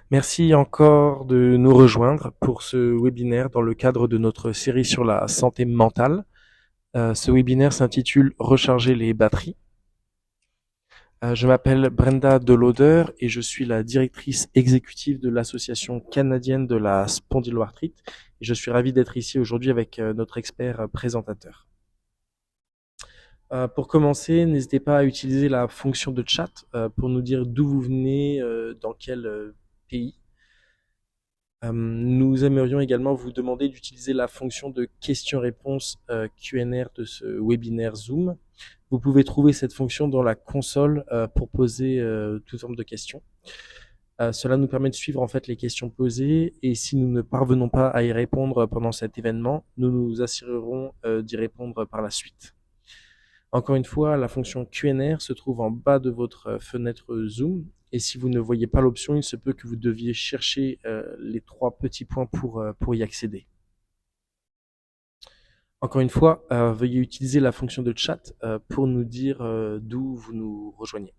Merci encore de nous rejoindre pour ce webinaire dans le cadre de notre série sur la santé mentale. Ce webinaire s'intitule Recharger les batteries. Je m'appelle Brenda Delauder et je suis la directrice exécutive de l'Association canadienne de la spondyloarthrite. Et je suis ravi d'être ici aujourd'hui avec notre expert présentateur. Pour commencer, n'hésitez pas à utiliser la fonction de chat pour nous dire d'où vous venez, dans quel pays. Nous aimerions également vous demander d'utiliser la fonction de questions-réponses Q&R de ce webinaire Zoom. Vous pouvez trouver cette fonction dans la console pour poser toute forme de questions. Cela nous permet de suivre en fait les questions posées et si nous ne parvenons pas à y répondre pendant cet événement, nous nous assurerons d'y répondre par la suite. Encore une fois, la fonction Q&R se trouve en bas de votre fenêtre Zoom. Et si vous ne voyez pas l'option, il se peut que vous deviez chercher les 3 petits points pour y accéder. Encore une fois, veuillez utiliser la fonction de chat pour nous dire d'où vous nous rejoignez.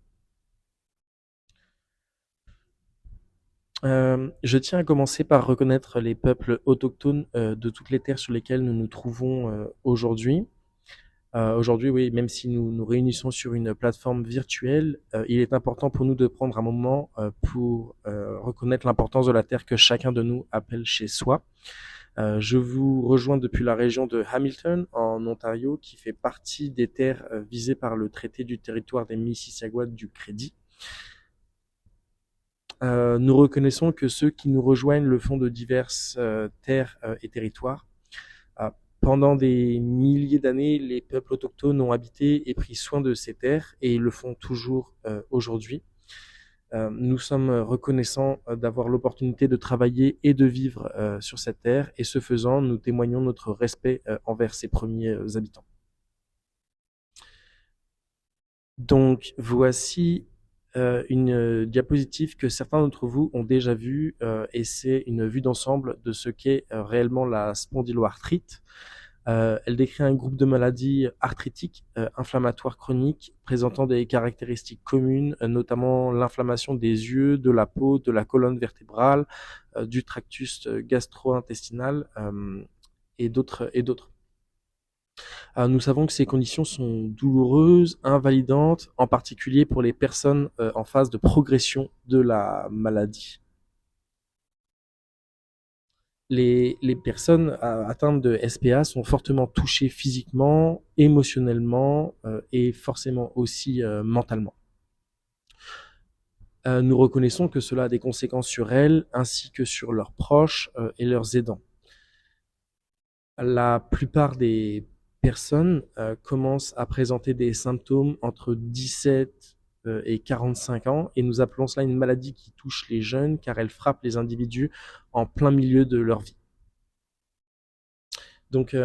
Je tiens à commencer par reconnaître les peuples autochtones de toutes les terres sur lesquelles nous nous trouvons aujourd'hui. Aujourd'hui, oui, même si nous nous réunissons sur une plateforme virtuelle, il est important pour nous de prendre un moment pour reconnaître l'importance de la terre que chacun de nous appelle chez soi. Je vous rejoins depuis la région de Hamilton, en Ontario, qui fait partie des terres visées par le traité du territoire des Mississaugas du Crédit. Nous reconnaissons que ceux qui nous rejoignent le font de diverses terres et territoires. Pendant des milliers d'années, les peuples autochtones ont habité et pris soin de ces terres et ils le font toujours aujourd'hui. Nous sommes reconnaissants d'avoir l'opportunité de travailler et de vivre sur cette terre et ce faisant, nous témoignons notre respect envers ses premiers habitants. Donc voici une diapositive que certains d'entre vous ont déjà vue et c'est une vue d'ensemble de ce qu'est réellement la spondyloarthrite. Elle décrit un groupe de maladies arthritiques, inflammatoires chroniques, présentant des caractéristiques communes, notamment l'inflammation des yeux, de la peau, de la colonne vertébrale, du tractus gastro-intestinal et d'autres. Nous savons que ces conditions sont douloureuses, invalidantes, en particulier pour les personnes en phase de progression de la maladie. Les personnes atteintes de SPA sont fortement touchées physiquement, émotionnellement et forcément aussi mentalement. Nous reconnaissons que cela a des conséquences sur elles ainsi que sur leurs proches et leurs aidants. La plupart des personnes commencent à présenter des symptômes entre 17 et 45 ans et nous appelons cela une maladie qui touche les jeunes car elle frappe les individus en plein milieu de leur vie. Donc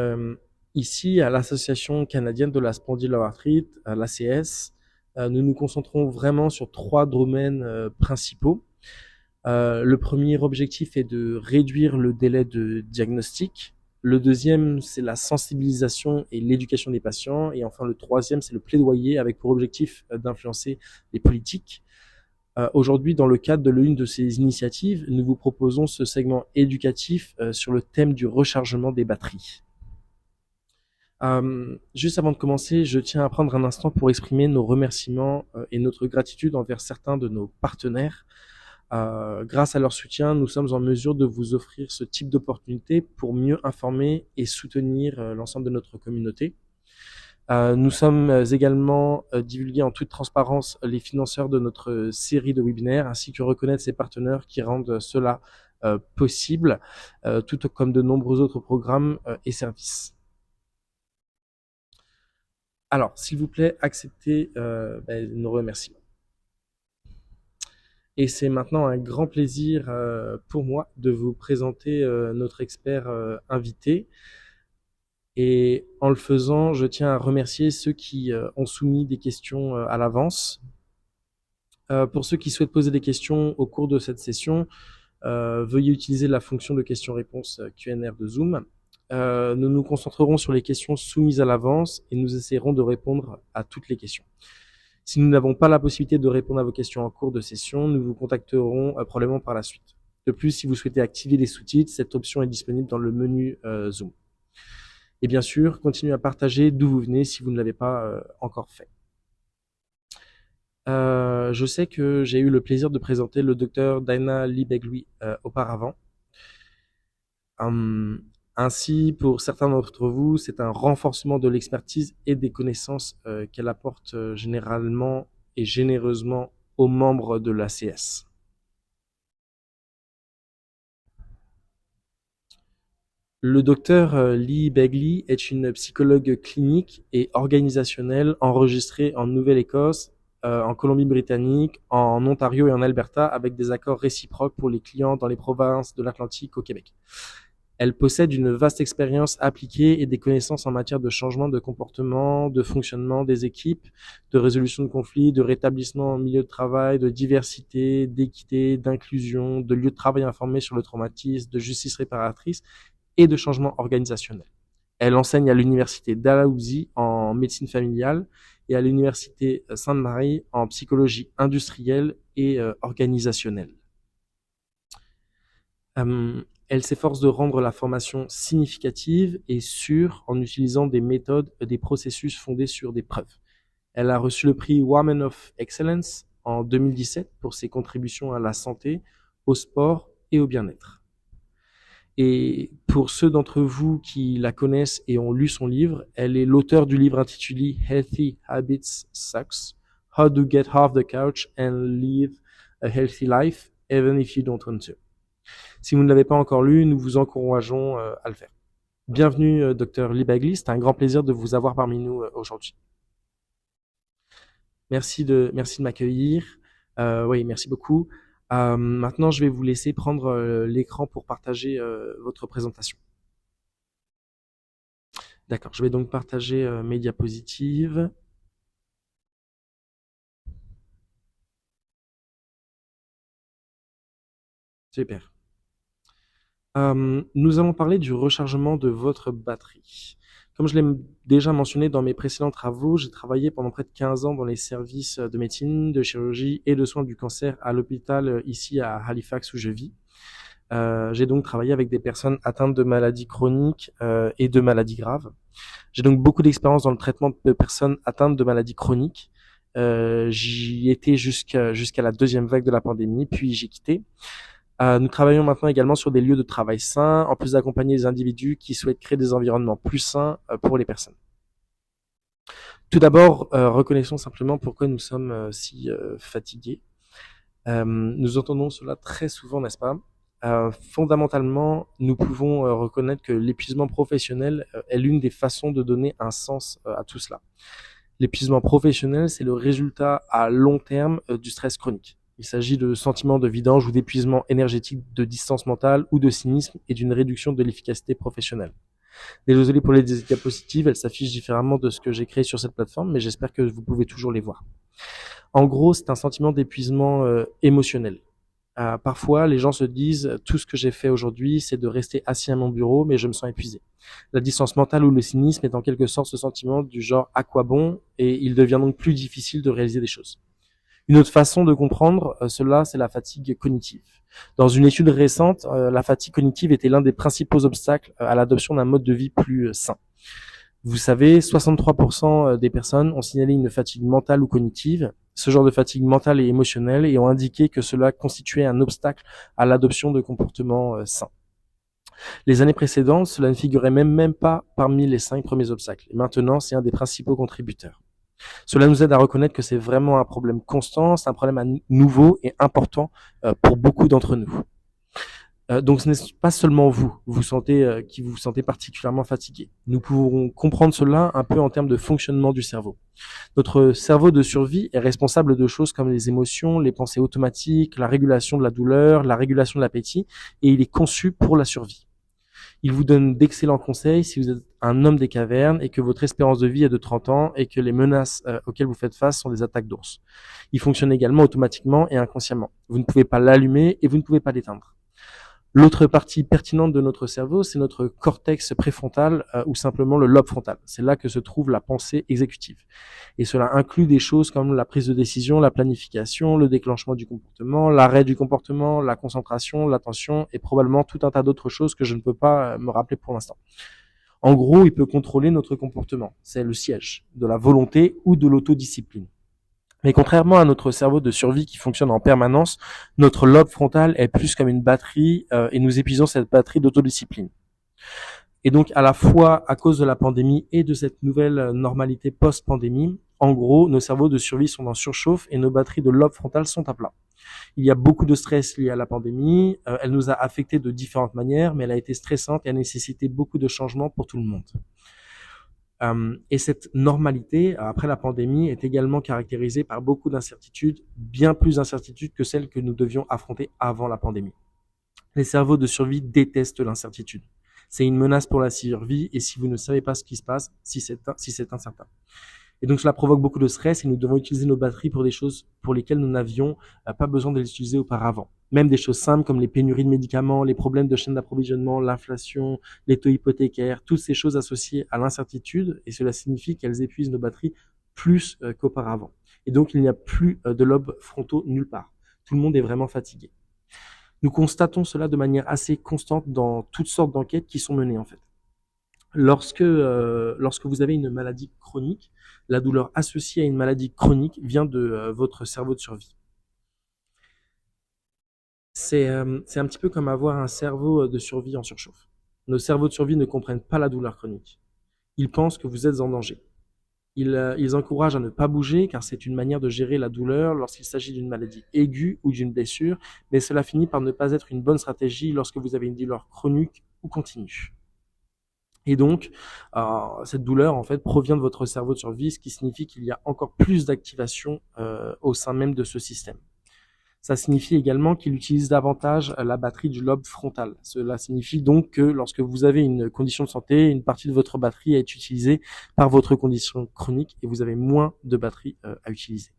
ici, à l'Association canadienne de la spondyloarthrite, à l'ACS, nous nous concentrons vraiment sur 3 domaines principaux. Le premier objectif est de réduire le délai de diagnostic. Le deuxième, c'est la sensibilisation et l'éducation des patients. Et enfin, le troisième, c'est le plaidoyer avec pour objectif d'influencer les politiques. Aujourd'hui, dans le cadre de l'une de ces initiatives, nous vous proposons ce segment éducatif sur le thème du rechargement des batteries. Juste avant de commencer, je tiens à prendre un instant pour exprimer nos remerciements et notre gratitude envers certains de nos partenaires. Grâce à leur soutien, nous sommes en mesure de vous offrir ce type d'opportunité pour mieux informer et soutenir l'ensemble de notre communauté. Nous sommes également divulgués en toute transparence les financeurs de notre série de webinaires, ainsi que reconnaître ces partenaires qui rendent cela possible, tout comme de nombreux autres programmes et services. Alors, s'il vous plaît, acceptez nos remerciements. Et c'est maintenant un grand plaisir pour moi de vous présenter notre expert invité. Et en le faisant, je tiens à remercier ceux qui ont soumis des questions à l'avance. Pour ceux qui souhaitent poser des questions au cours de cette session, veuillez utiliser la fonction de questions-réponses Q&R de Zoom. Nous nous concentrerons sur les questions soumises à l'avance et nous essaierons de répondre à toutes les questions. Si nous n'avons pas la possibilité de répondre à vos questions en cours de session, nous vous contacterons probablement par la suite. De plus, si vous souhaitez activer les sous-titres, cette option est disponible dans le menu Zoom. Et bien sûr, continuez à partager d'où vous venez si vous ne l'avez pas encore fait. Je sais que j'ai eu le plaisir de présenter le docteur Dana Lee Begley auparavant. Ainsi, pour certains d'entre vous, c'est un renforcement de l'expertise et des connaissances qu'elle apporte généralement et généreusement aux membres de l'ACS. Le docteur Lee Begley est une psychologue clinique et organisationnelle enregistrée en Nouvelle-Écosse, en Colombie-Britannique, en Ontario et en Alberta, avec des accords réciproques pour les clients dans les provinces de l'Atlantique au Québec. Elle possède une vaste expérience appliquée et des connaissances en matière de changement de comportement, de fonctionnement des équipes, de résolution de conflits, de rétablissement en milieu de travail, de diversité, d'équité, d'inclusion, de lieu de travail informé sur le traumatisme, de justice réparatrice et de changement organisationnel. Elle enseigne à l'université Dalhousie en médecine familiale et à l'université Sainte-Marie en psychologie industrielle et organisationnelle. Elle s'efforce de rendre la formation significative et sûre en utilisant des méthodes et des processus fondés sur des preuves. Elle a reçu le prix Women of Excellence en 2017 pour ses contributions à la santé, au sport et au bien-être. Et pour ceux d'entre vous qui la connaissent et ont lu son livre, elle est l'auteur du livre intitulé Healthy Habits Sucks, How to Get Off the Couch and Live a Healthy Life, Even if you don't want to. Si vous ne l'avez pas encore lu, nous vous encourageons à le faire. Bienvenue, Dr. Lee Begley. C'est un grand plaisir de vous avoir parmi nous aujourd'hui. Merci de m'accueillir. Oui, merci beaucoup. Maintenant, je vais vous laisser prendre l'écran pour partager votre présentation. D'accord, je vais donc partager mes diapositives. Super. Nous allons parler du rechargement de votre batterie. Comme je l'ai déjà mentionné dans mes précédents travaux, j'ai travaillé pendant près de 15 ans dans les services de médecine, de chirurgie et de soins du cancer à l'hôpital ici à Halifax où je vis. J'ai donc travaillé avec des personnes atteintes de maladies chroniques et de maladies graves. J'ai donc beaucoup d'expérience dans le traitement de personnes atteintes de maladies chroniques. J'y étais jusqu'à la deuxième vague de la pandémie, puis j'ai quitté. Nous travaillons maintenant également sur des lieux de travail sains, en plus d'accompagner les individus qui souhaitent créer des environnements plus sains pour les personnes. Tout d'abord, reconnaissons simplement pourquoi nous sommes si fatigués. Nous entendons cela très souvent, n'est-ce pas ? Fondamentalement, nous pouvons reconnaître que l'épuisement professionnel est l'une des façons de donner un sens à tout cela. L'épuisement professionnel, c'est le résultat à long terme du stress chronique. Il s'agit de sentiments de vidange ou d'épuisement énergétique, de distance mentale ou de cynisme et d'une réduction de l'efficacité professionnelle. Désolé pour les diapositives, elles s'affichent différemment de ce que j'ai créé sur cette plateforme, mais j'espère que vous pouvez toujours les voir. En gros, c'est un sentiment d'épuisement émotionnel. Parfois, les gens se disent « tout ce que j'ai fait aujourd'hui, c'est de rester assis à mon bureau, mais je me sens épuisé ». La distance mentale ou le cynisme est en quelque sorte ce sentiment du genre « à quoi bon ?» et il devient donc plus difficile de réaliser des choses. Une autre façon de comprendre cela, c'est la fatigue cognitive. Dans une étude récente, la fatigue cognitive était l'un des principaux obstacles à l'adoption d'un mode de vie plus sain. Vous savez, 63% des personnes ont signalé une fatigue mentale ou cognitive, ce genre de fatigue mentale et émotionnelle, et ont indiqué que cela constituait un obstacle à l'adoption de comportements sains. Les années précédentes, cela ne figurait même pas parmi les 5 premiers obstacles. Et maintenant, c'est un des principaux contributeurs. Cela nous aide à reconnaître que c'est vraiment un problème constant, c'est un problème nouveau et important pour beaucoup d'entre nous. Donc ce n'est pas seulement vous qui vous sentez particulièrement fatigué. Nous pouvons comprendre cela un peu en termes de fonctionnement du cerveau. Notre cerveau de survie est responsable de choses comme les émotions, les pensées automatiques, la régulation de la douleur, la régulation de l'appétit, et il est conçu pour la survie. Il vous donne d'excellents conseils si vous êtes un homme des cavernes et que votre espérance de vie est de 30 ans et que les menaces auxquelles vous faites face sont des attaques d'ours. Il fonctionne également automatiquement et inconsciemment. Vous ne pouvez pas l'allumer et vous ne pouvez pas l'éteindre. L'autre partie pertinente de notre cerveau, c'est notre cortex préfrontal ou simplement le lobe frontal. C'est là que se trouve la pensée exécutive. Et cela inclut des choses comme la prise de décision, la planification, le déclenchement du comportement, l'arrêt du comportement, la concentration, l'attention et probablement tout un tas d'autres choses que je ne peux pas me rappeler pour l'instant. En gros, il peut contrôler notre comportement. C'est le siège de la volonté ou de l'autodiscipline. Mais contrairement à notre cerveau de survie qui fonctionne en permanence, notre lobe frontal est plus comme une batterie et nous épuisons cette batterie d'autodiscipline. Et donc, à la fois à cause de la pandémie et de cette nouvelle normalité post-pandémie, en gros, nos cerveaux de survie sont en surchauffe et nos batteries de lobe frontal sont à plat. Il y a beaucoup de stress lié à la pandémie. Elle nous a affectés de différentes manières, mais elle a été stressante et a nécessité beaucoup de changements pour tout le monde. Et cette normalité, après la pandémie, est également caractérisée par beaucoup d'incertitudes, bien plus d'incertitudes que celles que nous devions affronter avant la pandémie. Les cerveaux de survie détestent l'incertitude. C'est une menace pour la survie et si vous ne savez pas ce qui se passe, si c'est incertain. Et donc cela provoque beaucoup de stress et nous devons utiliser nos batteries pour des choses pour lesquelles nous n'avions pas besoin de les utiliser auparavant. Même des choses simples comme les pénuries de médicaments, les problèmes de chaîne d'approvisionnement, l'inflation, les taux hypothécaires, toutes ces choses associées à l'incertitude, et cela signifie qu'elles épuisent nos batteries plus qu'auparavant. Et donc il n'y a plus de lobes frontaux nulle part. Tout le monde est vraiment fatigué. Nous constatons cela de manière assez constante dans toutes sortes d'enquêtes qui sont menées en fait. Lorsque vous avez une maladie chronique, la douleur associée à une maladie chronique vient de votre cerveau de survie. C'est un petit peu comme avoir un cerveau de survie en surchauffe. Nos cerveaux de survie ne comprennent pas la douleur chronique. Ils pensent que vous êtes en danger. Ils encouragent à ne pas bouger car c'est une manière de gérer la douleur lorsqu'il s'agit d'une maladie aiguë ou d'une blessure, mais cela finit par ne pas être une bonne stratégie lorsque vous avez une douleur chronique ou continue. Et donc, cette douleur, en fait, provient de votre cerveau de survie, ce qui signifie qu'il y a encore plus d'activation au sein même de ce système. Ça signifie également qu'il utilise davantage la batterie du lobe frontal. Cela signifie donc que lorsque vous avez une condition de santé, une partie de votre batterie est utilisée par votre condition chronique et vous avez moins de batterie à utiliser.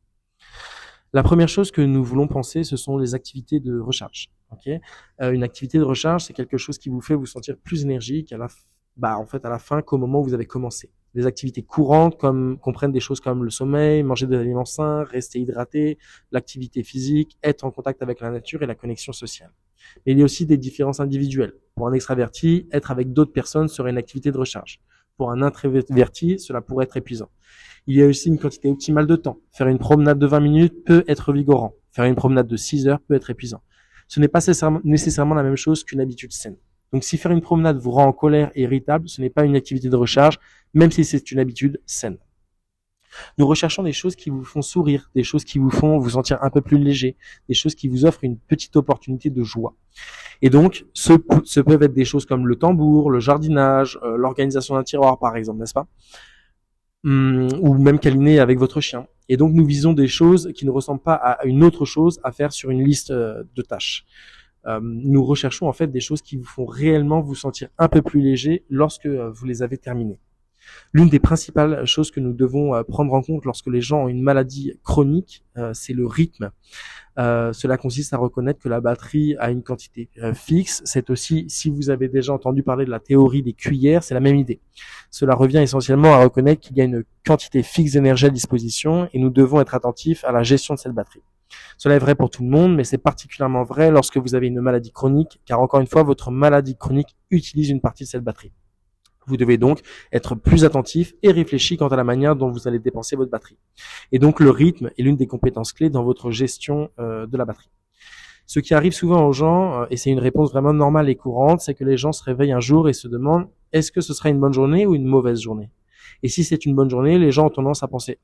La première chose que nous voulons penser, ce sont les activités de recharge. Okay, une activité de recharge, c'est quelque chose qui vous fait vous sentir plus énergique à la fin qu'au moment où vous avez commencé. Des activités courantes comprennent des choses comme le sommeil, manger des aliments sains, rester hydraté, l'activité physique, être en contact avec la nature et la connexion sociale. Mais il y a aussi des différences individuelles. Pour un extraverti, être avec d'autres personnes serait une activité de recharge. Pour un introverti, cela pourrait être épuisant. Il y a aussi une quantité optimale de temps. Faire une promenade de 20 minutes peut être vigorant. Faire une promenade de 6 heures peut être épuisant. Ce n'est pas nécessairement la même chose qu'une habitude saine. Donc si faire une promenade vous rend en colère et irritable, ce n'est pas une activité de recharge, même si c'est une habitude saine. Nous recherchons des choses qui vous font sourire, des choses qui vous font vous sentir un peu plus léger, des choses qui vous offrent une petite opportunité de joie. Et donc, ce peuvent être des choses comme le tambour, le jardinage, l'organisation d'un tiroir par exemple, n'est-ce pas ? Ou même câliner avec votre chien. Et donc, nous visons des choses qui ne ressemblent pas à une autre chose à faire sur une liste de tâches. Nous recherchons en fait des choses qui vous font réellement vous sentir un peu plus léger lorsque vous les avez terminées. L'une des principales choses que nous devons prendre en compte lorsque les gens ont une maladie chronique, c'est le rythme. Cela consiste à reconnaître que la batterie a une quantité fixe. C'est aussi, si vous avez déjà entendu parler de la théorie des cuillères, c'est la même idée. Cela revient essentiellement à reconnaître qu'il y a une quantité fixe d'énergie à disposition et nous devons être attentifs à la gestion de cette batterie. Cela est vrai pour tout le monde, mais c'est particulièrement vrai lorsque vous avez une maladie chronique, car encore une fois, votre maladie chronique utilise une partie de cette batterie. Vous devez donc être plus attentif et réfléchi quant à la manière dont vous allez dépenser votre batterie. Et donc le rythme est l'une des compétences clés dans votre gestion de la batterie. Ce qui arrive souvent aux gens, et c'est une réponse vraiment normale et courante, c'est que les gens se réveillent un jour et se demandent est-ce que ce sera une bonne journée ou une mauvaise journée. Et si c'est une bonne journée, les gens ont tendance à penser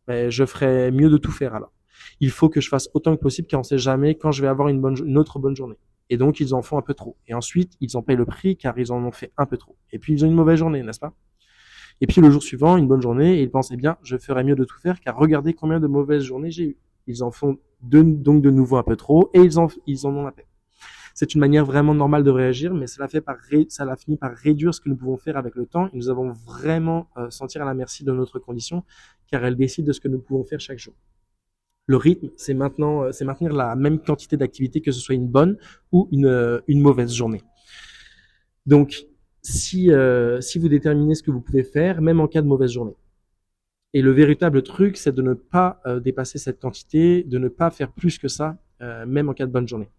je ferais mieux de tout faire alors. Il faut que je fasse autant que possible car on ne sait jamais quand je vais avoir une autre bonne journée. Et donc, ils en font un peu trop. Et ensuite, ils en payent le prix car ils en ont fait un peu trop. Et puis, ils ont une mauvaise journée, n'est-ce pas ? Et puis, le jour suivant, une bonne journée, et ils pensent, je ferais mieux de tout faire car regardez combien de mauvaises journées j'ai eues. Ils en font donc de nouveau un peu trop et ils en ont la peine. C'est une manière vraiment normale de réagir, mais cela finit par réduire ce que nous pouvons faire avec le temps et nous avons vraiment sentir à la merci de notre condition car elle décide de ce que nous pouvons faire chaque jour. Le rythme, c'est maintenir la même quantité d'activité, que ce soit une bonne ou une mauvaise journée. Donc, si vous déterminez ce que vous pouvez faire, même en cas de mauvaise journée. Et le véritable truc, c'est de ne pas dépasser cette quantité, de ne pas faire plus que ça, même en cas de bonne journée.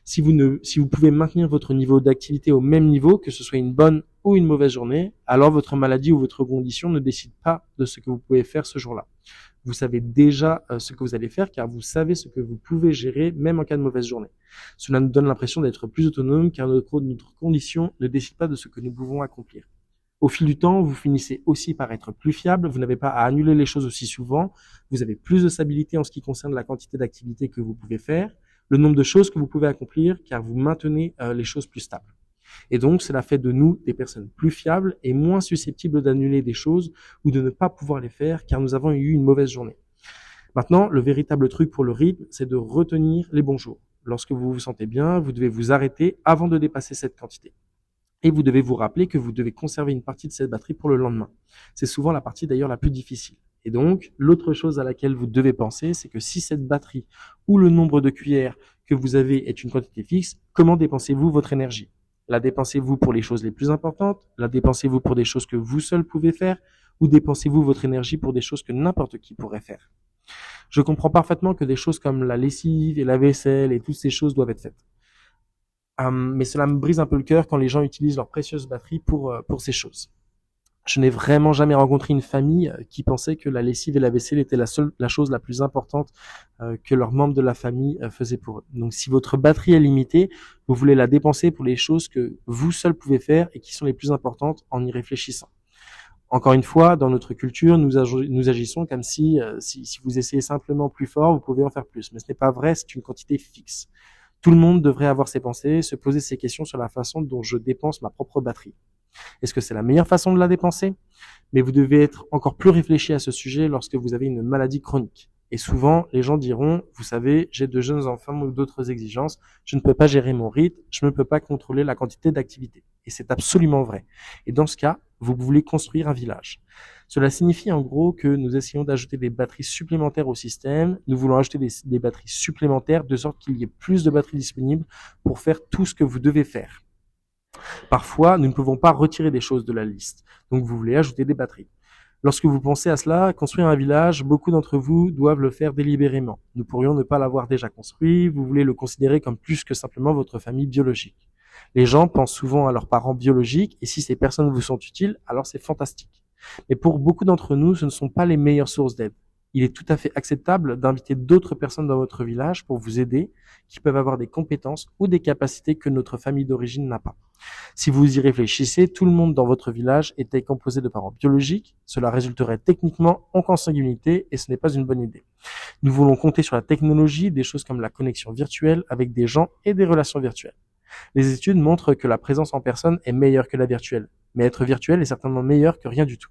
Si vous pouvez maintenir votre niveau d'activité au même niveau, que ce soit une bonne ou une mauvaise journée, alors votre maladie ou votre condition ne décide pas de ce que vous pouvez faire ce jour-là. Vous savez déjà ce que vous allez faire, car vous savez ce que vous pouvez gérer, même en cas de mauvaise journée. Cela nous donne l'impression d'être plus autonome, car notre condition ne décide pas de ce que nous pouvons accomplir. Au fil du temps, vous finissez aussi par être plus fiable, vous n'avez pas à annuler les choses aussi souvent, vous avez plus de stabilité en ce qui concerne la quantité d'activités que vous pouvez faire, le nombre de choses que vous pouvez accomplir, car vous maintenez les choses plus stables. Et donc, cela fait de nous des personnes plus fiables et moins susceptibles d'annuler des choses ou de ne pas pouvoir les faire, car nous avons eu une mauvaise journée. Maintenant, le véritable truc pour le rythme, c'est de retenir les bons jours. Lorsque vous vous sentez bien, vous devez vous arrêter avant de dépasser cette quantité. Et vous devez vous rappeler que vous devez conserver une partie de cette batterie pour le lendemain. C'est souvent la partie d'ailleurs la plus difficile. Et donc, l'autre chose à laquelle vous devez penser, c'est que si cette batterie ou le nombre de cuillères que vous avez est une quantité fixe, comment dépensez-vous votre énergie? La dépensez-vous pour les choses les plus importantes? La dépensez-vous pour des choses que vous seul pouvez faire? Ou dépensez-vous votre énergie pour des choses que n'importe qui pourrait faire? Je comprends parfaitement que des choses comme la lessive et la vaisselle et toutes ces choses doivent être faites. Mais cela me brise un peu le cœur quand les gens utilisent leur précieuse batterie pour ces choses. Je n'ai vraiment jamais rencontré une famille qui pensait que la lessive et la vaisselle étaient la chose la plus importante que leurs membres de la famille faisaient pour eux. Donc si votre batterie est limitée, vous voulez la dépenser pour les choses que vous seul pouvez faire et qui sont les plus importantes en y réfléchissant. Encore une fois, dans notre culture, nous agissons comme si vous essayez simplement plus fort, vous pouvez en faire plus. Mais ce n'est pas vrai, c'est une quantité fixe. Tout le monde devrait avoir ses pensées, se poser ses questions sur la façon dont je dépense ma propre batterie. Est-ce que c'est la meilleure façon de la dépenser? Mais vous devez être encore plus réfléchi à ce sujet lorsque vous avez une maladie chronique. Et souvent, les gens diront, vous savez, j'ai de jeunes enfants ou d'autres exigences, je ne peux pas gérer mon rythme, je ne peux pas contrôler la quantité d'activité. Et c'est absolument vrai. Et dans ce cas, vous voulez construire un village. Cela signifie en gros que nous essayons d'ajouter des batteries supplémentaires au système, nous voulons ajouter des batteries supplémentaires de sorte qu'il y ait plus de batteries disponibles pour faire tout ce que vous devez faire. Parfois, nous ne pouvons pas retirer des choses de la liste, donc vous voulez ajouter des batteries. Lorsque vous pensez à cela, construire un village, beaucoup d'entre vous doivent le faire délibérément. Nous pourrions ne pas l'avoir déjà construit, vous voulez le considérer comme plus que simplement votre famille biologique. Les gens pensent souvent à leurs parents biologiques, et si ces personnes vous sont utiles, alors c'est fantastique. Mais pour beaucoup d'entre nous, ce ne sont pas les meilleures sources d'aide. Il est tout à fait acceptable d'inviter d'autres personnes dans votre village pour vous aider, qui peuvent avoir des compétences ou des capacités que notre famille d'origine n'a pas. Si vous y réfléchissez, tout le monde dans votre village était composé de parents biologiques, cela résulterait techniquement en consanguinité et ce n'est pas une bonne idée. Nous voulons compter sur la technologie, des choses comme la connexion virtuelle avec des gens et des relations virtuelles. Les études montrent que la présence en personne est meilleure que la virtuelle, mais être virtuel est certainement meilleur que rien du tout.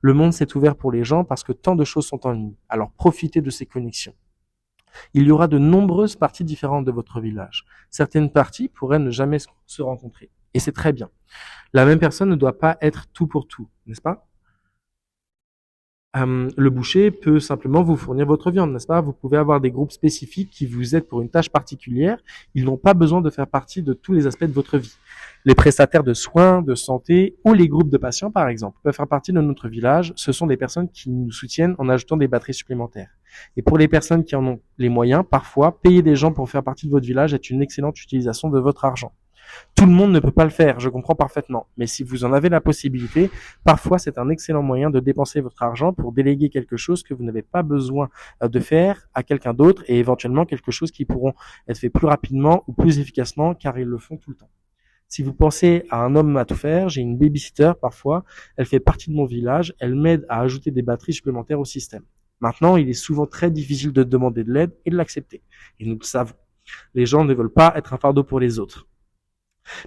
Le monde s'est ouvert pour les gens parce que tant de choses sont en ligne, alors profitez de ces connexions. Il y aura de nombreuses parties différentes de votre village. Certaines parties pourraient ne jamais se rencontrer. Et c'est très bien. La même personne ne doit pas être tout pour tout, n'est-ce pas? Le boucher peut simplement vous fournir votre viande, n'est-ce pas? Vous pouvez avoir des groupes spécifiques qui vous aident pour une tâche particulière. Ils n'ont pas besoin de faire partie de tous les aspects de votre vie. Les prestataires de soins, de santé ou les groupes de patients, par exemple, peuvent faire partie de notre village. Ce sont des personnes qui nous soutiennent en ajoutant des batteries supplémentaires. Et pour les personnes qui en ont les moyens, parfois, payer des gens pour faire partie de votre village est une excellente utilisation de votre argent. Tout le monde ne peut pas le faire, je comprends parfaitement. Mais si vous en avez la possibilité, parfois c'est un excellent moyen de dépenser votre argent pour déléguer quelque chose que vous n'avez pas besoin de faire à quelqu'un d'autre et éventuellement quelque chose qui pourront être fait plus rapidement ou plus efficacement car ils le font tout le temps. Si vous pensez à un homme à tout faire, j'ai une babysitter parfois, elle fait partie de mon village, elle m'aide à ajouter des batteries supplémentaires au système. Maintenant, il est souvent très difficile de demander de l'aide et de l'accepter. Et nous le savons. Les gens ne veulent pas être un fardeau pour les autres.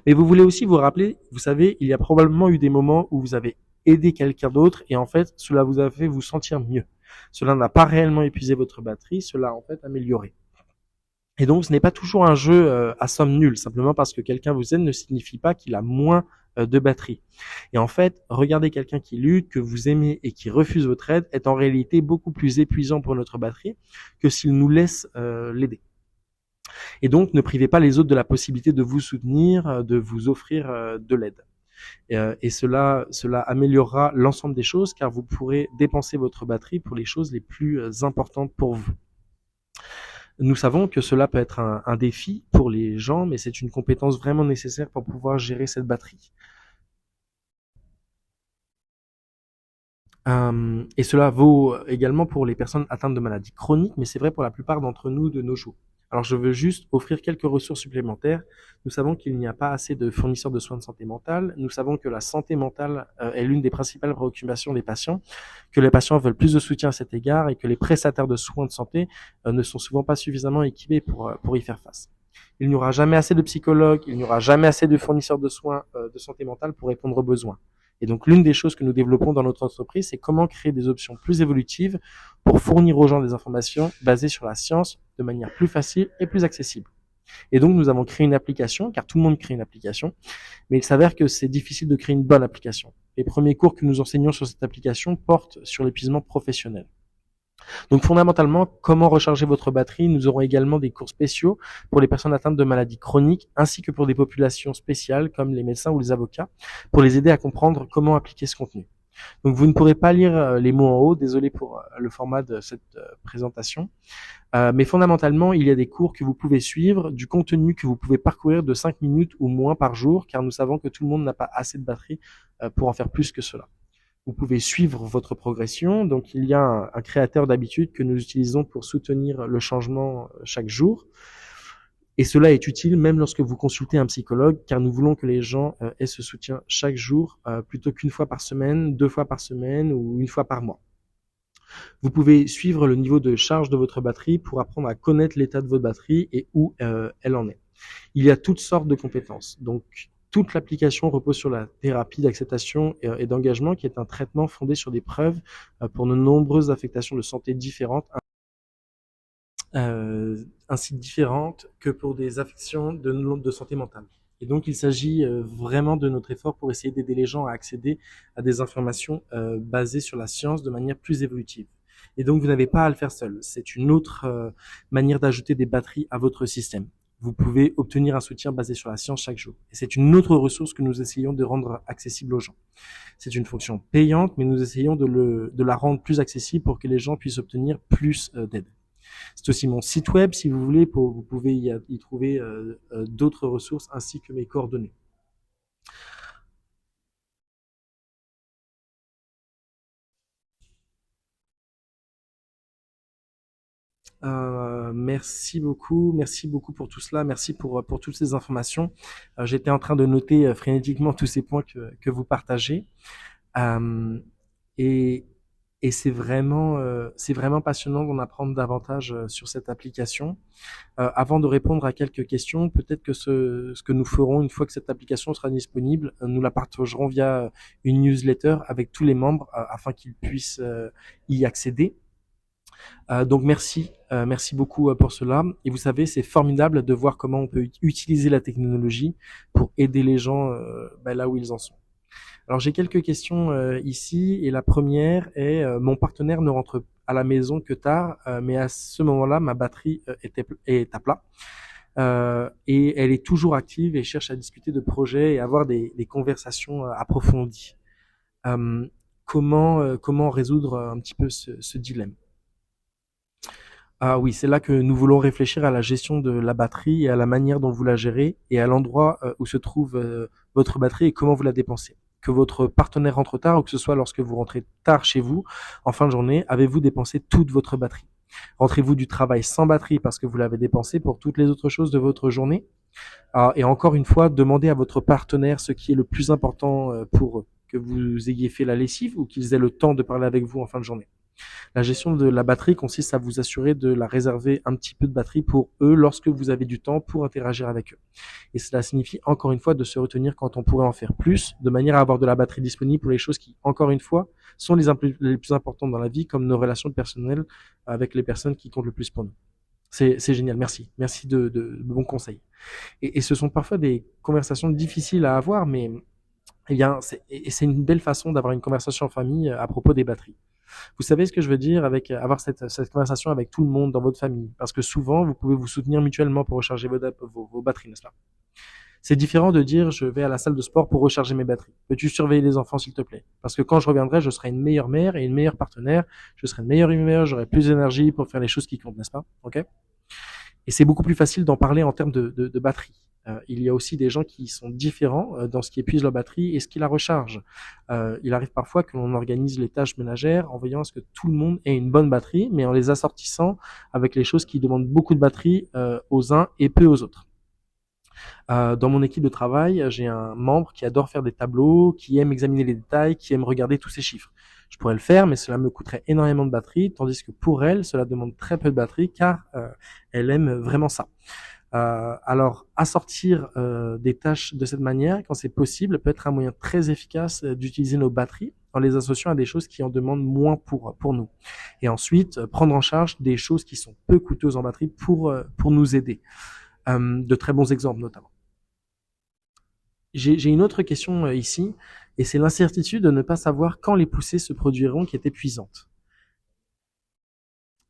Mais vous voulez aussi vous rappeler, vous savez, il y a probablement eu des moments où vous avez aidé quelqu'un d'autre et en fait, cela vous a fait vous sentir mieux. Cela n'a pas réellement épuisé votre batterie, cela a en fait amélioré. Et donc, ce n'est pas toujours un jeu à somme nulle. Simplement parce que quelqu'un vous aide ne signifie pas qu'il a moins de batterie. Et en fait, regarder quelqu'un qui lutte, que vous aimez et qui refuse votre aide est en réalité beaucoup plus épuisant pour notre batterie que s'il nous laisse l'aider. Et donc, ne privez pas les autres de la possibilité de vous soutenir, de vous offrir de l'aide. Et cela améliorera l'ensemble des choses car vous pourrez dépenser votre batterie pour les choses les plus importantes pour vous. Nous savons que cela peut être un défi pour les gens, mais c'est une compétence vraiment nécessaire pour pouvoir gérer cette batterie. Et cela vaut également pour les personnes atteintes de maladies chroniques, mais c'est vrai pour la plupart d'entre nous de nos jours. Alors je veux juste offrir quelques ressources supplémentaires. Nous savons qu'il n'y a pas assez de fournisseurs de soins de santé mentale. Nous savons que la santé mentale est l'une des principales préoccupations des patients, que les patients veulent plus de soutien à cet égard et que les prestataires de soins de santé ne sont souvent pas suffisamment équipés pour y faire face. Il n'y aura jamais assez de psychologues, il n'y aura jamais assez de fournisseurs de soins de santé mentale pour répondre aux besoins. Et donc, l'une des choses que nous développons dans notre entreprise, c'est comment créer des options plus évolutives pour fournir aux gens des informations basées sur la science de manière plus facile et plus accessible. Et donc, nous avons créé une application, car tout le monde crée une application, mais il s'avère que c'est difficile de créer une bonne application. Les premiers cours que nous enseignons sur cette application portent sur l'épuisement professionnel. Donc fondamentalement, comment recharger votre batterie? Nous aurons également des cours spéciaux pour les personnes atteintes de maladies chroniques, ainsi que pour des populations spéciales comme les médecins ou les avocats, pour les aider à comprendre comment appliquer ce contenu. Donc vous ne pourrez pas lire les mots en haut, désolé pour le format de cette présentation, mais fondamentalement, il y a des cours que vous pouvez suivre, du contenu que vous pouvez parcourir de 5 minutes ou moins par jour, car nous savons que tout le monde n'a pas assez de batterie pour en faire plus que cela. Vous pouvez suivre votre progression. Donc, il y a un créateur d'habitude que nous utilisons pour soutenir le changement chaque jour. Et cela est utile même lorsque vous consultez un psychologue, car nous voulons que les gens aient ce soutien chaque jour, plutôt qu'une fois par semaine, 2 fois par semaine ou une fois par mois. Vous pouvez suivre le niveau de charge de votre batterie pour apprendre à connaître l'état de votre batterie et où elle en est. Il y a toutes sortes de compétences. Donc, toute l'application repose sur la thérapie d'acceptation et d'engagement, qui est un traitement fondé sur des preuves pour de nombreuses affectations de santé différentes, ainsi différentes que pour des affections de santé mentale. Et donc, il s'agit vraiment de notre effort pour essayer d'aider les gens à accéder à des informations basées sur la science de manière plus évolutive. Et donc, vous n'avez pas à le faire seul. C'est une autre manière d'ajouter des batteries à votre système. Vous pouvez obtenir un soutien basé sur la science chaque jour. Et c'est une autre ressource que nous essayons de rendre accessible aux gens. C'est une fonction payante, mais nous essayons de la rendre plus accessible pour que les gens puissent obtenir plus d'aide. C'est aussi mon site web, si vous voulez, vous pouvez y trouver d'autres ressources ainsi que mes coordonnées. Merci beaucoup pour tout cela, merci pour toutes ces informations. J'étais en train de noter frénétiquement tous ces points que vous partagez. Euh, et et c'est vraiment passionnant d'en apprendre davantage sur cette application. Avant de répondre à quelques questions, peut-être que ce que nous ferons une fois que cette application sera disponible, nous la partagerons via une newsletter avec tous les membres afin qu'ils puissent y accéder. Donc merci beaucoup pour cela. Et vous savez, c'est formidable de voir comment on peut utiliser la technologie pour aider les gens là où ils en sont. Alors j'ai quelques questions ici et la première est mon partenaire ne rentre à la maison que tard, mais à ce moment-là ma batterie est à plat et elle est toujours active et cherche à discuter de projets et avoir des conversations approfondies. Euh, comment résoudre un petit peu ce dilemme? Ah oui, c'est là que nous voulons réfléchir à la gestion de la batterie et à la manière dont vous la gérez et à l'endroit où se trouve votre batterie et comment vous la dépensez. Que votre partenaire rentre tard ou que ce soit lorsque vous rentrez tard chez vous en fin de journée, avez-vous dépensé toute votre batterie? Rentrez-vous du travail sans batterie parce que vous l'avez dépensée pour toutes les autres choses de votre journée? Et encore une fois, demandez à votre partenaire ce qui est le plus important pour eux. Que vous ayez fait la lessive ou qu'ils aient le temps de parler avec vous en fin de journée. La gestion de la batterie consiste à vous assurer de la réserver un petit peu de batterie pour eux lorsque vous avez du temps pour interagir avec eux. Et cela signifie encore une fois de se retenir quand on pourrait en faire plus, de manière à avoir de la batterie disponible pour les choses qui, encore une fois, sont les plus importantes dans la vie, comme nos relations personnelles avec les personnes qui comptent le plus pour nous. C'est génial, merci. Merci de bons conseils. Et ce sont parfois des conversations difficiles à avoir, mais Eh bien, c'est une belle façon d'avoir une conversation en famille à propos des batteries. Vous savez ce que je veux dire avec avoir cette conversation avec tout le monde dans votre famille, parce que souvent vous pouvez vous soutenir mutuellement pour recharger vos batteries, n'est-ce pas? C'est différent de dire je vais à la salle de sport pour recharger mes batteries. Peux-tu surveiller les enfants s'il te plaît? Parce que quand je reviendrai, je serai une meilleure mère et une meilleure partenaire, je serai de meilleure humeur, j'aurai plus d'énergie pour faire les choses qui comptent, n'est-ce pas? Ok? Et c'est beaucoup plus facile d'en parler en termes de batterie. Il y a aussi des gens qui sont différents dans ce qui épuise leur batterie et ce qui la recharge. Il arrive parfois que l'on organise les tâches ménagères en veillant à ce que tout le monde ait une bonne batterie, mais en les assortissant avec les choses qui demandent beaucoup de batterie aux uns et peu aux autres. Dans mon équipe de travail, j'ai un membre qui adore faire des tableaux, qui aime examiner les détails, qui aime regarder tous ces chiffres. Je pourrais le faire, mais cela me coûterait énormément de batterie, tandis que pour elle, cela demande très peu de batterie, car elle aime vraiment ça. Alors, assortir des tâches de cette manière, quand c'est possible, peut être un moyen très efficace d'utiliser nos batteries en les associant à des choses qui en demandent moins pour nous. Et ensuite, prendre en charge des choses qui sont peu coûteuses en batterie pour nous aider. De très bons exemples notamment. J'ai une autre question ici, et c'est l'incertitude de ne pas savoir quand les poussées se produiront qui est épuisante.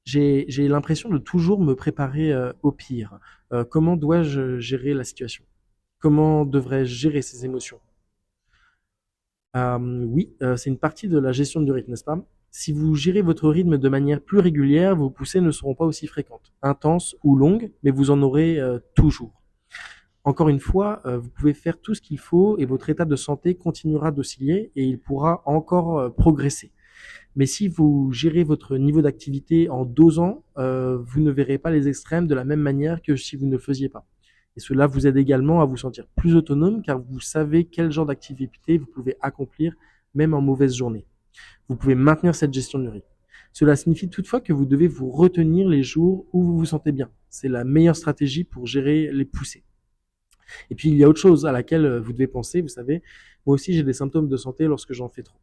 J'ai l'impression de toujours me préparer au pire. Comment dois-je gérer la situation? Comment devrais-je gérer ces émotions? Oui, c'est une partie de la gestion du rythme, n'est-ce pas? Si vous gérez votre rythme de manière plus régulière, vos poussées ne seront pas aussi fréquentes, intenses ou longues, mais vous en aurez toujours. Encore une fois, vous pouvez faire tout ce qu'il faut et votre état de santé continuera d'osciller et il pourra encore progresser. Mais si vous gérez votre niveau d'activité en dosant, vous ne verrez pas les extrêmes de la même manière que si vous ne le faisiez pas. Et cela vous aide également à vous sentir plus autonome car vous savez quel genre d'activité vous pouvez accomplir même en mauvaise journée. Vous pouvez maintenir cette gestion du rythme. Cela signifie toutefois que vous devez vous retenir les jours où vous vous sentez bien. C'est la meilleure stratégie pour gérer les poussées. Et puis il y a autre chose à laquelle vous devez penser, vous savez, moi aussi j'ai des symptômes de santé lorsque j'en fais trop.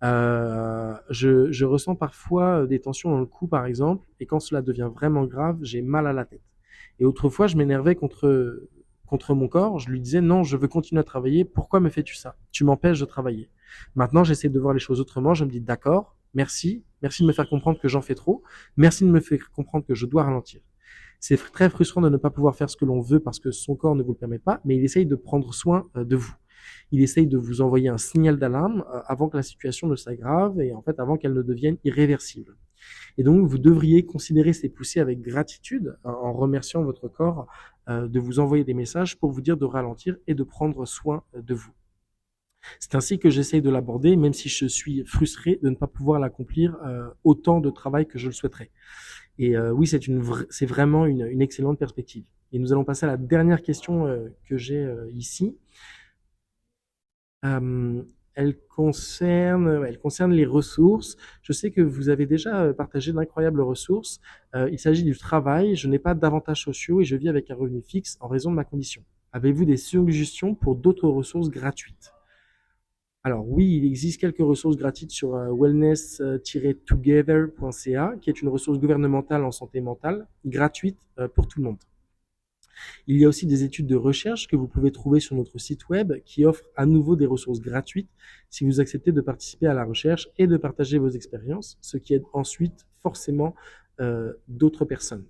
Je ressens parfois des tensions dans le cou par exemple, et quand cela devient vraiment grave, j'ai mal à la tête. Et autrefois, je m'énervais contre mon corps, je lui disais non, je veux continuer à travailler, pourquoi me fais-tu ça? Tu m'empêches de travailler. Maintenant, j'essaie de voir les choses autrement, je me dis d'accord, merci de me faire comprendre que j'en fais trop, merci de me faire comprendre que je dois ralentir. C'est très frustrant de ne pas pouvoir faire ce que l'on veut parce que son corps ne vous le permet pas, mais il essaye de prendre soin de vous. Il essaye de vous envoyer un signal d'alarme avant que la situation ne s'aggrave et en fait avant qu'elle ne devienne irréversible. Et donc vous devriez considérer ces poussées avec gratitude en remerciant votre corps de vous envoyer des messages pour vous dire de ralentir et de prendre soin de vous. C'est ainsi que j'essaye de l'aborder, même si je suis frustré de ne pas pouvoir l'accomplir autant de travail que je le souhaiterais. Et oui, c'est vraiment une excellente perspective. Et nous allons passer à la dernière question que j'ai ici. Elle concerne les ressources. Je sais que vous avez déjà partagé d'incroyables ressources. Il s'agit du travail. Je n'ai pas d'avantages sociaux et je vis avec un revenu fixe en raison de ma condition. Avez-vous des suggestions pour d'autres ressources gratuites? Alors oui, il existe quelques ressources gratuites sur wellness-together.ca, qui est une ressource gouvernementale en santé mentale, gratuite pour tout le monde. Il y a aussi des études de recherche que vous pouvez trouver sur notre site web qui offrent à nouveau des ressources gratuites si vous acceptez de participer à la recherche et de partager vos expériences, ce qui aide ensuite forcément d'autres personnes.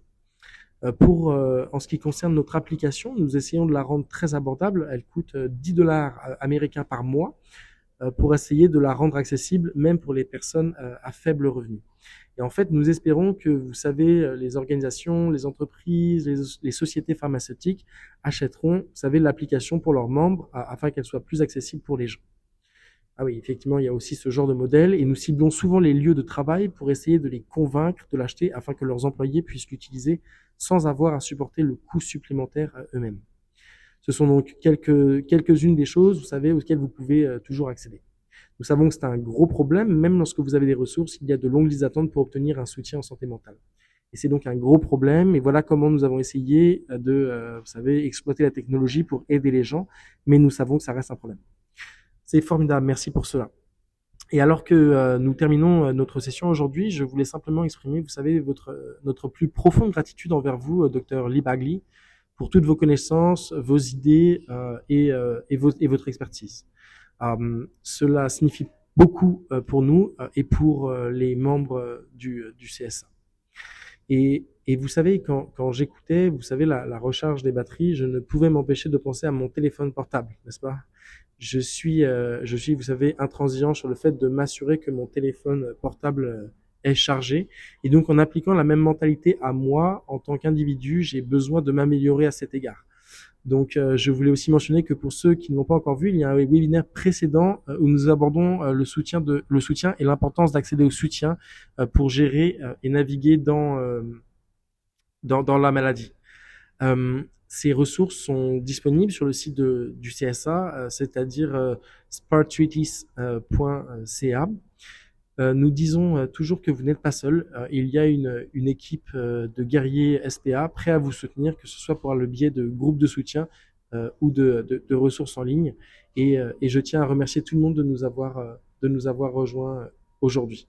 En ce qui concerne notre application, nous essayons de la rendre très abordable. Elle coûte 10 dollars américains par mois pour essayer de la rendre accessible même pour les personnes à faible revenu. Et en fait, nous espérons que, vous savez, les organisations, les entreprises, les sociétés pharmaceutiques achèteront, vous savez, l'application pour leurs membres afin qu'elle soit plus accessible pour les gens. Ah oui, effectivement, il y a aussi ce genre de modèle et nous ciblons souvent les lieux de travail pour essayer de les convaincre de l'acheter afin que leurs employés puissent l'utiliser sans avoir à supporter le coût supplémentaire eux-mêmes. Ce sont donc quelques-unes des choses, vous savez, auxquelles vous pouvez toujours accéder. Nous savons que c'est un gros problème, même lorsque vous avez des ressources, il y a de longues listes d'attente pour obtenir un soutien en santé mentale. Et c'est donc un gros problème, et voilà comment nous avons essayé de, vous savez, exploiter la technologie pour aider les gens, mais nous savons que ça reste un problème. C'est formidable, merci pour cela. Et alors que nous terminons notre session aujourd'hui, je voulais simplement exprimer, vous savez, notre plus profonde gratitude envers vous, Dr. Lee Bagley, pour toutes vos connaissances, vos idées et votre expertise. Cela signifie beaucoup pour nous et pour les membres du CSA. Et vous savez, quand j'écoutais, vous savez, la recharge des batteries, je ne pouvais m'empêcher de penser à mon téléphone portable, n'est-ce pas? Je suis, vous savez, intransigeant sur le fait de m'assurer que mon téléphone portable est chargé. Et donc, en appliquant la même mentalité à moi, en tant qu'individu, j'ai besoin de m'améliorer à cet égard. Donc, je voulais aussi mentionner que pour ceux qui ne l'ont pas encore vu, il y a un webinaire précédent où nous abordons le soutien et l'importance d'accéder au soutien pour gérer et naviguer dans la maladie. Ces ressources sont disponibles sur le site du CSA, c'est-à-dire spartreaties.ca. Nous disons toujours que vous n'êtes pas seul. Il y a une équipe de guerriers SPA prêts à vous soutenir, que ce soit par le biais de groupes de soutien ou de ressources en ligne. Et je tiens à remercier tout le monde de nous avoir rejoints aujourd'hui.